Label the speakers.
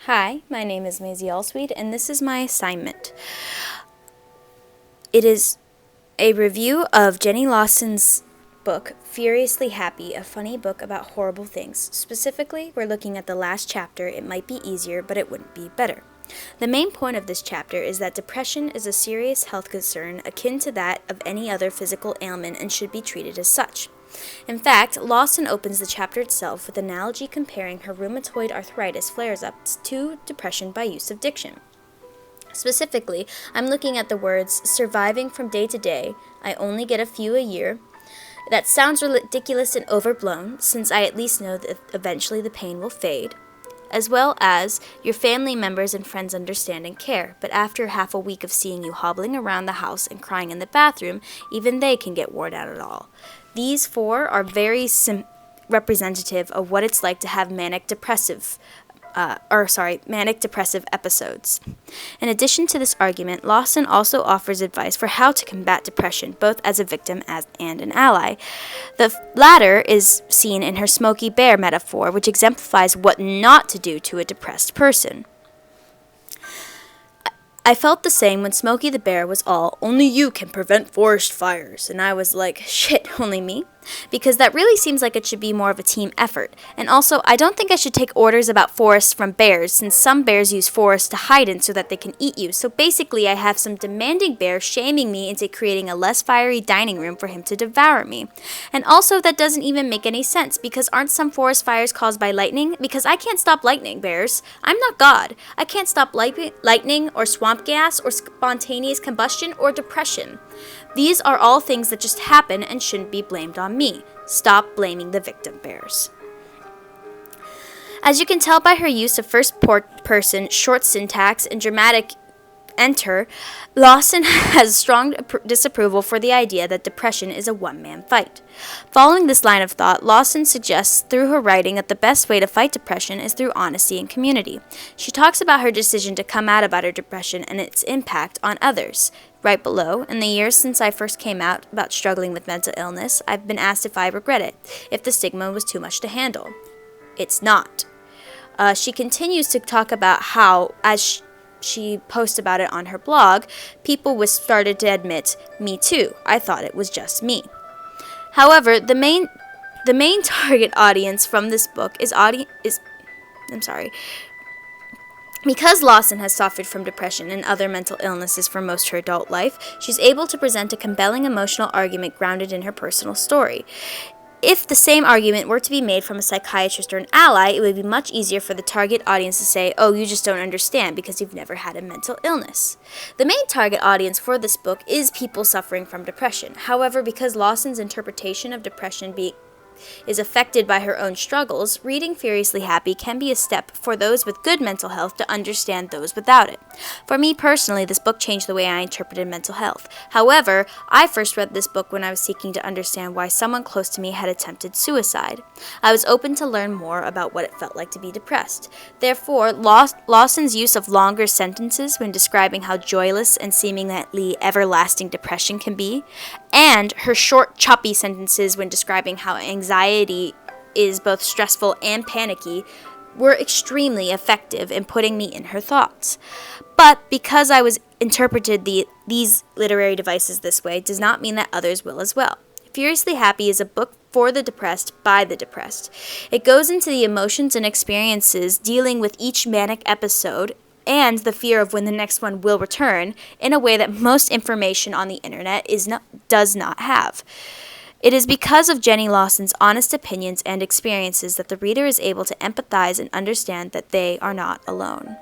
Speaker 1: Hi, my name is Maisie Allsweet, and this is my assignment. It is a review of Jenny Lawson's book, Furiously Happy, a funny book about horrible things. Specifically, we're looking at the last chapter. It might be easier, but it wouldn't be better. The main point of this chapter is that depression is a serious health concern akin to that of any other physical ailment and should be treated as such. In fact, Lawson opens the chapter itself with an analogy comparing her rheumatoid arthritis flares-ups to depression by use of diction. Specifically, I'm looking at the words, surviving from day to day, I only get a few a year. That sounds ridiculous and overblown, since I at least know that eventually the pain will fade, as well as your family members and friends understand and care, but after half a week of seeing you hobbling around the house and crying in the bathroom, even they can get worn out at all. These four are very representative of what it's like to have manic depressive episodes. In addition to this argument, Lawson also offers advice for how to combat depression, both as a victim and an ally. The latter is seen in her Smokey Bear metaphor, which exemplifies what not to do to a depressed person. I felt the same when Smokey the Bear was all, only you can prevent forest fires, and I was like, shit, only me? Because that really seems like it should be more of a team effort. And also, I don't think I should take orders about forests from bears, since some bears use forests to hide in so that they can eat you. So basically, I have some demanding bear shaming me into creating a less fiery dining room for him to devour me. And also, that doesn't even make any sense, because aren't some forest fires caused by lightning? Because I can't stop lightning, bears. I'm not God. I can't stop lightning or swamp gas or spontaneous combustion or depression. These are all things that just happen and shouldn't be blamed on me. Stop blaming the victim bears. As you can tell by her use of first-person, short syntax, and dramatic enter, Lawson has strong disapproval for the idea that depression is a one-man fight. Following this line of thought, Lawson suggests through her writing that the best way to fight depression is through honesty and community. She talks about her decision to come out about her depression and its impact on others. Right below, in the years since I first came out about struggling with mental illness, I've been asked if I regret it, if the stigma was too much to handle. It's not. She continues to talk about how, as she posts about it on her blog, people started to admit, me too, I thought it was just me. However, the main target audience from this book because Lawson has suffered from depression and other mental illnesses for most of her adult life, she's able to present a compelling emotional argument grounded in her personal story. If the same argument were to be made from a psychiatrist or an ally, it would be much easier for the target audience to say, oh, you just don't understand because you've never had a mental illness. The main target audience for this book is people suffering from depression. However, because Lawson's interpretation of depression is affected by her own struggles, reading Furiously Happy can be a step for those with good mental health to understand those without it. For me personally, this book changed the way I interpreted mental health. However, I first read this book when I was seeking to understand why someone close to me had attempted suicide. I was open to learn more about what it felt like to be depressed. Therefore, Lawson's use of longer sentences when describing how joyless and seemingly everlasting depression can be, and her short, choppy sentences when describing how anxiety is both stressful and panicky were extremely effective in putting me in her thoughts. But because I was interpreted these literary devices this way does not mean that others will as well. Furiously Happy is a book for the depressed by the depressed. It goes into the emotions and experiences dealing with each manic episode and the fear of when the next one will return in a way that most information on the internet does not have. It is because of Jenny Lawson's honest opinions and experiences that the reader is able to empathize and understand that they are not alone.